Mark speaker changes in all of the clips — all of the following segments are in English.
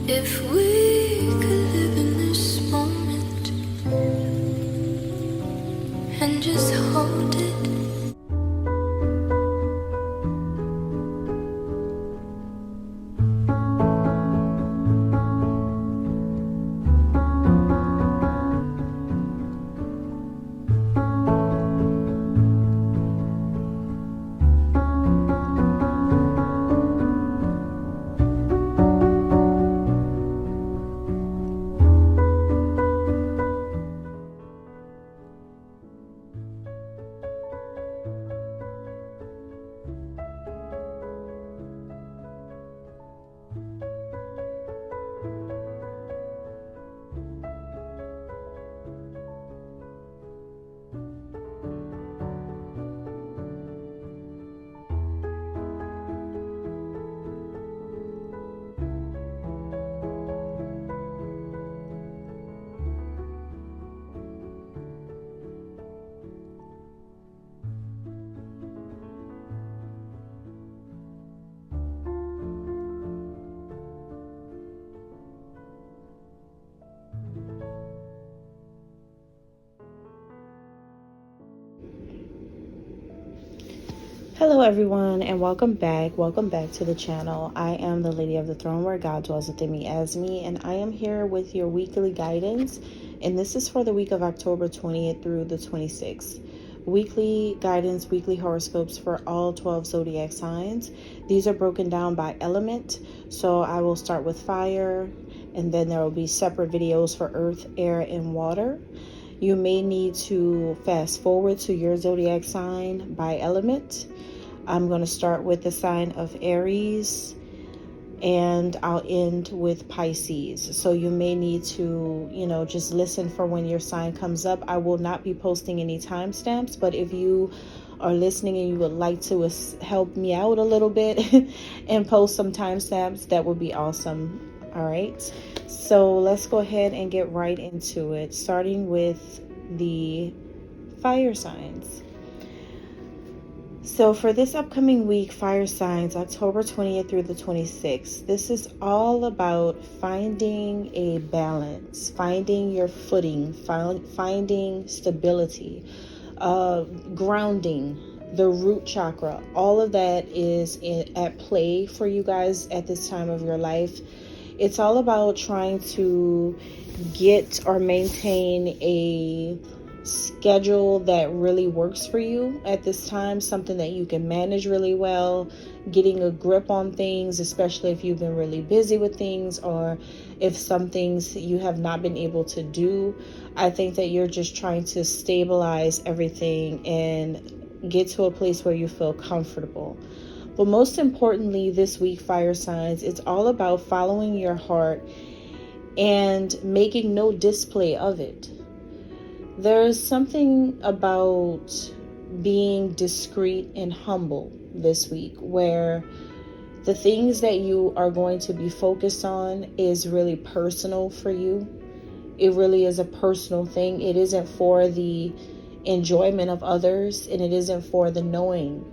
Speaker 1: If we could live in this moment and just hold it.
Speaker 2: Hello everyone, and welcome back to the channel. I am the Lady of the Throne, where God dwells within me as me, and I am here with your weekly guidance, and this is for the week of October 20th through the 26th. Weekly guidance, weekly horoscopes for all 12 zodiac signs. These are broken down by element, so I will start with fire, and then there will be separate videos for earth, air, and water. You may need to fast forward to your zodiac sign by element. I'm going to start with the sign of Aries, and I'll end with Pisces. So you may need to, just listen for when your sign comes up. I will not be posting any timestamps, but if you are listening and you would like to help me out a little bit and post some timestamps, that would be awesome. All right. So let's go ahead and get right into it, starting with the fire signs. So for this upcoming week, fire signs, October 20th through the 26th, this is all about finding a balance, finding your footing, finding stability, grounding, the root chakra. All of that is at play for you guys at this time of your life. It's all about trying to get or maintain a schedule that really works for you at this time, something that you can manage really well, getting a grip on things, especially if you've been really busy with things, or if some things you have not been able to do. I think that you're just trying to stabilize everything and get to a place where you feel comfortable. But most importantly, this week, fire signs, it's all about following your heart and making no display of it. There's something about being discreet and humble this week, where the things that you are going to be focused on is really personal for you. It really is a personal thing. It isn't for the enjoyment of others, and it isn't for the knowing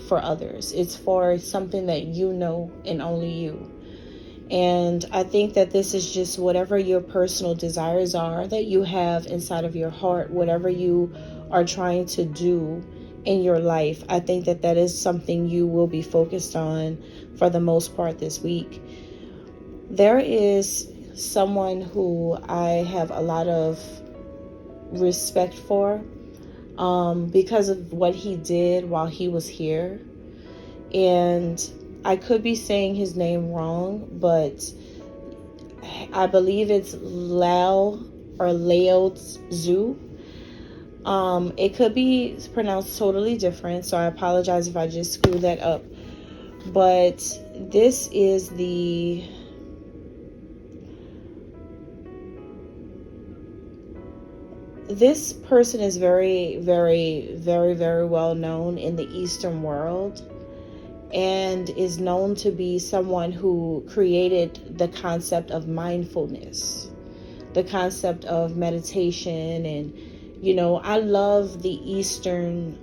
Speaker 2: for others. It's for something that you know and only you. And I think that this is just whatever your personal desires are that you have inside of your heart, whatever you are trying to do in your life. I think that that is something you will be focused on for the most part this week. There is someone who I have a lot of respect for because of what he did while he was here. And I could be saying his name wrong, but I believe it's Lao Tzu. It could be pronounced totally different, so I apologize if I just screw that up. But this person is very, very, very, very well known in the Eastern world, and is known to be someone who created the concept of mindfulness, the concept of meditation. And, I love the Eastern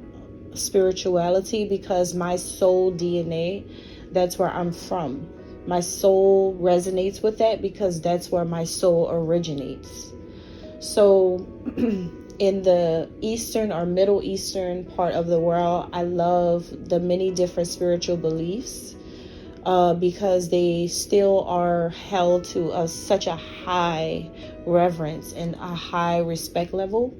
Speaker 2: spirituality because my soul DNA, that's where I'm from. My soul resonates with that because that's where my soul originates. So in the Eastern or Middle Eastern part of the world, I love the many different spiritual beliefs because they still are held to such a high reverence and a high respect level.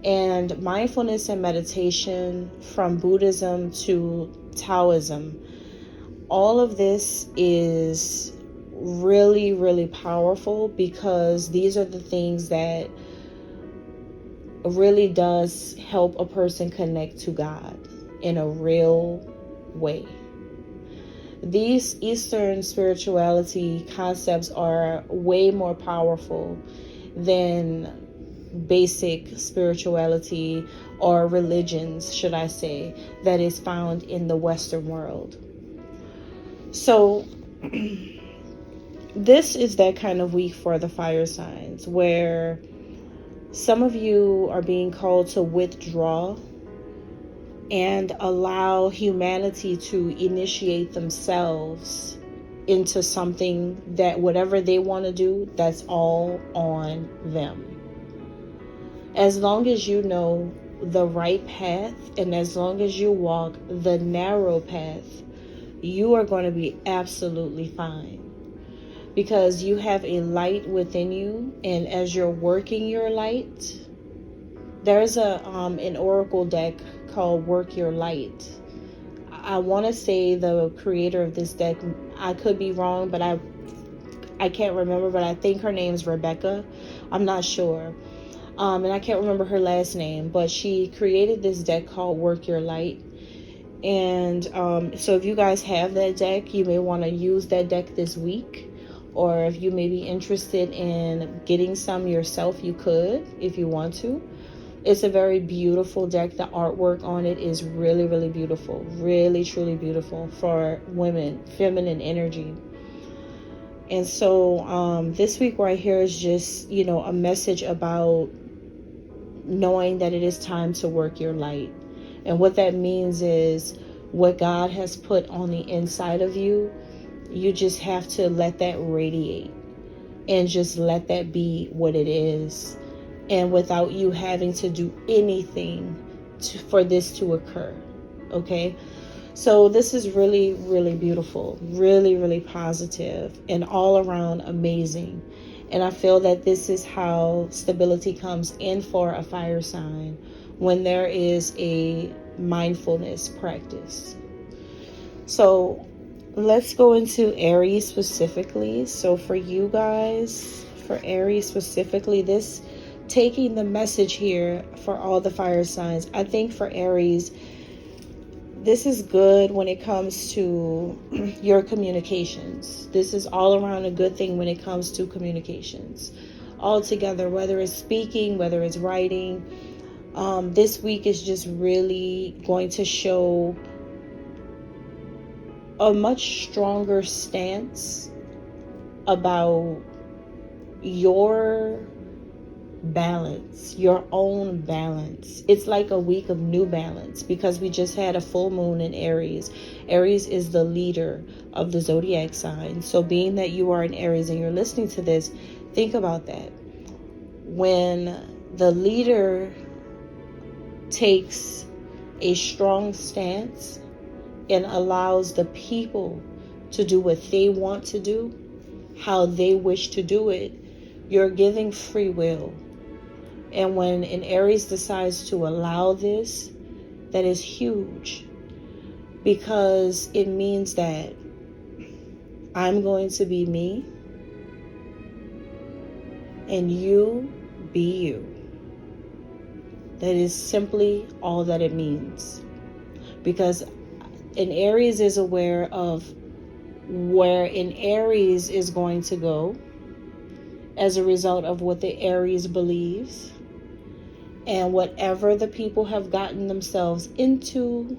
Speaker 2: And mindfulness and meditation, from Buddhism to Taoism, all of this is really, really powerful because these are the things that really does help a person connect to God in a real way. These Eastern spirituality concepts are way more powerful than basic spirituality or religions, should I say, that is found in the Western world. So this is that kind of week for the fire signs, where some of you are being called to withdraw and allow humanity to initiate themselves into something that whatever they want to do, that's all on them. As long as you know the right path and as long as you walk the narrow path, you are going to be absolutely fine. Because you have a light within you, and as you're working your light, there's an oracle deck called Work Your Light. I want to say the creator of this deck, I could be wrong, but I can't remember, but I think her name's Rebecca. I'm not sure. And I can't remember her last name, but she created this deck called Work Your Light. And so if you guys have that deck, you may want to use that deck this week. Or if you may be interested in getting some yourself, you could, if you want to. It's a very beautiful deck. The artwork on it is really, really beautiful. Really, truly beautiful for women, feminine energy. And so this week right here is just, a message about knowing that it is time to work your light. And what that means is what God has put on the inside of you, you just have to let that radiate and just let that be what it is. And without you having to do anything for this to occur. Okay? So this is really, really beautiful, really, really positive, and all around amazing. And I feel that this is how stability comes in for a fire sign, when there is a mindfulness practice. So let's go into Aries specifically. So for you guys, for Aries specifically, this taking the message here for all the fire signs, I think for Aries, this is good when it comes to your communications. This is all around a good thing when it comes to communications. Altogether, whether it's speaking, whether it's writing, this week is just really going to show a much stronger stance about your balance, your own balance. It's like a week of new balance because we just had a full moon in Aries. Aries is the leader of the zodiac sign. So being that you are in Aries and you're listening to this, think about that. When the leader takes a strong stance and allows the people to do what they want to do, how they wish to do it, you're giving free will. And when an Aries decides to allow this, that is huge, because it means that I'm going to be me and you be you. That is simply all that it means. Because an Aries is aware of where an Aries is going to go as a result of what the Aries believes. And whatever the people have gotten themselves into,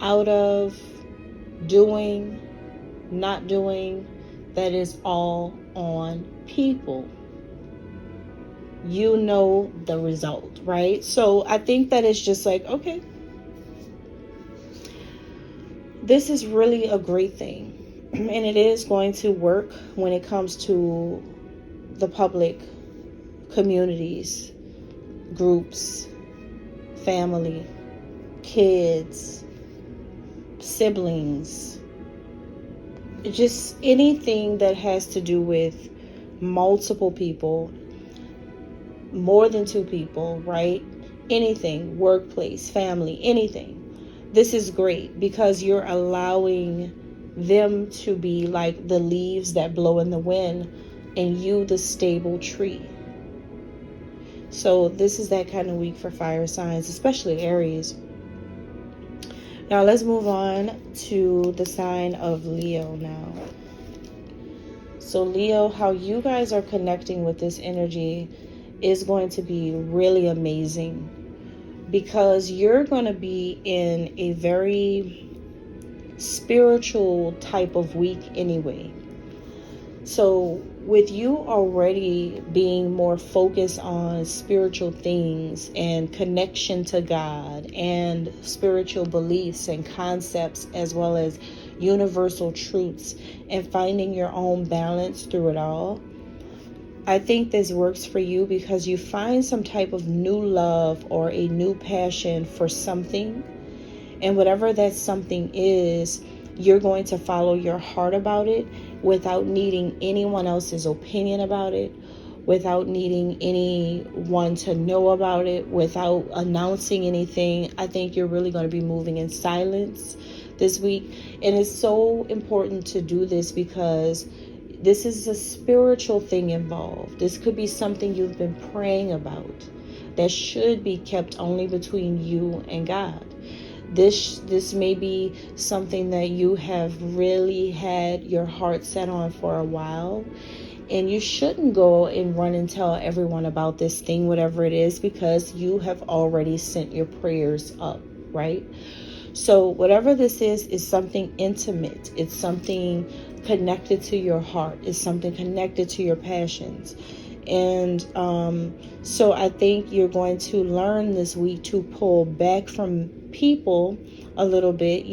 Speaker 2: out of, doing, not doing, that is all on people. You know the result, right? So I think that it's just like, okay, this is really a great thing. And it is going to work when it comes to the public, communities, groups, family, kids, siblings, just anything that has to do with multiple people, more than two people, right? Anything, workplace, family, anything. This is great because you're allowing them to be like the leaves that blow in the wind and you the stable tree. So this is that kind of week for fire signs, especially Aries. Now let's move on to the sign of Leo now. So Leo, how you guys are connecting with this energy is going to be really amazing because you're going to be in a very spiritual type of week anyway. So with you already being more focused on spiritual things and connection to God and spiritual beliefs and concepts, as well as universal truths, and finding your own balance through it all, I think this works for you because you find some type of new love or a new passion for something. And whatever that something is, you're going to follow your heart about it without needing anyone else's opinion about it, without needing anyone to know about it, without announcing anything. I think you're really going to be moving in silence this week. And it's so important to do this because this is a spiritual thing involved. This could be something you've been praying about that should be kept only between you and God. This may be something that you have really had your heart set on for a while, and you shouldn't go and run and tell everyone about this thing, whatever it is, because you have already sent your prayers up, right? So whatever this is something intimate. It's something connected to your heart. It's something connected to your passions. And so I think you're going to learn this week to pull back from people a little bit,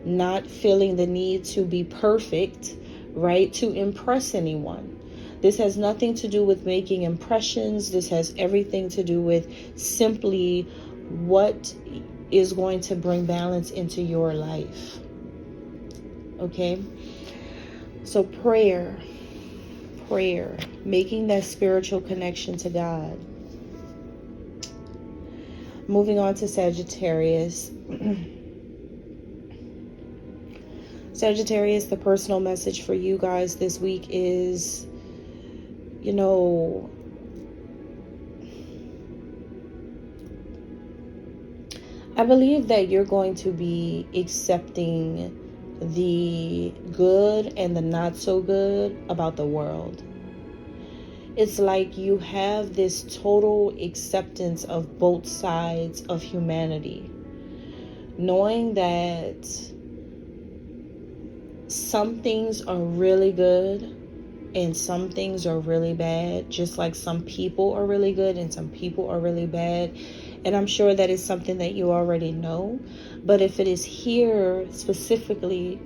Speaker 2: not feeling the need to be perfect, right, to impress anyone. This has nothing to do with making impressions. This has everything to do with simply what is going to bring balance into your life. Okay? So prayer, making that spiritual connection to God. Moving on to Sagittarius. Sagittarius, the personal message for you guys this week is, I believe that you're going to be accepting the good and the not so good about the world. It's like you have this total acceptance of both sides of humanity, knowing that some things are really good and some things are really bad, just like some people are really good and some people are really bad. And I'm sure that is something that you already know, but if it is here specifically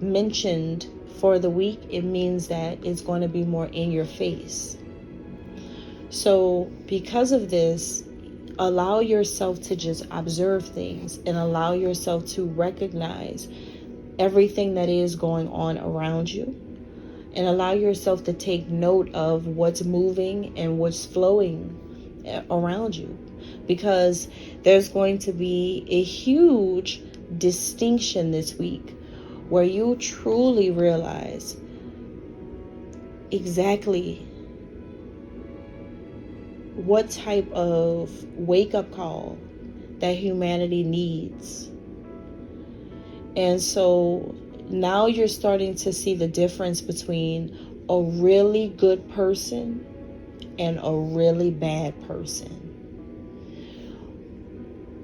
Speaker 2: mentioned for the week, it means that it's going to be more in your face. So because of this, allow yourself to just observe things and allow yourself to recognize everything that is going on around you, and allow yourself to take note of what's moving and what's flowing around you, because there's going to be a huge distinction this week where you truly realize exactly what type of wake-up call that humanity needs. And so now you're starting to see the difference between a really good person and a really bad person.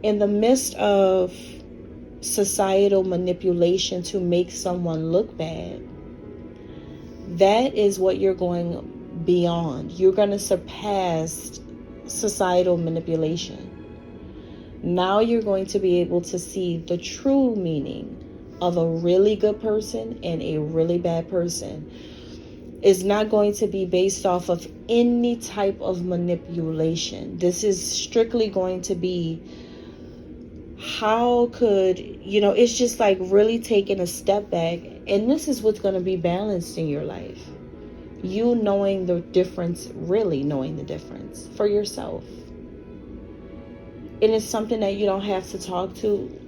Speaker 2: In the midst of societal manipulation to make someone look bad, that is what you're going beyond. You're going to surpass societal manipulation. Now you're going to be able to see the true meaning of a really good person and a really bad person is not going to be based off of any type of manipulation. This is strictly going to be, how could, it's just like really taking a step back. And this is what's going to be balanced in your life. You knowing the difference, really knowing the difference for yourself. And it's something that you don't have to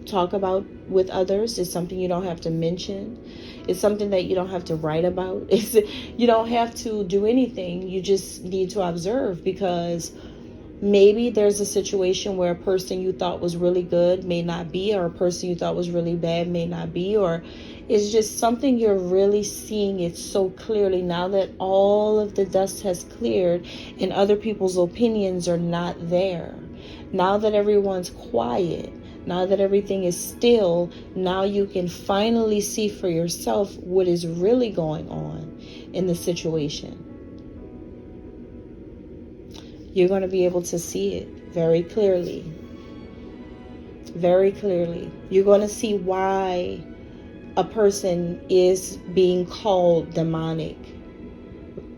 Speaker 2: talk about with others. It's something you don't have to mention. It's something that you don't have to write about. You don't have to do anything. You just need to observe, because maybe there's a situation where a person you thought was really good may not be, or a person you thought was really bad may not be, or it's just something you're really seeing it so clearly now that all of the dust has cleared and other people's opinions are not there. Now that everyone's quiet, now that everything is still, now you can finally see for yourself what is really going on in the situation. You're going to be able to see it very clearly. Very clearly. You're going to see why a person is being called demonic,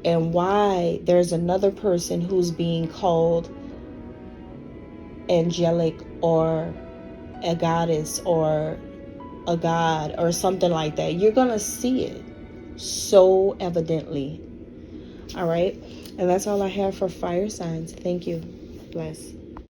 Speaker 2: and why there's another person who's being called angelic, or a goddess, or a god, or something like that. You're going to see it so evidently. All right. And that's all I have for fire signs. Thank you. Bless.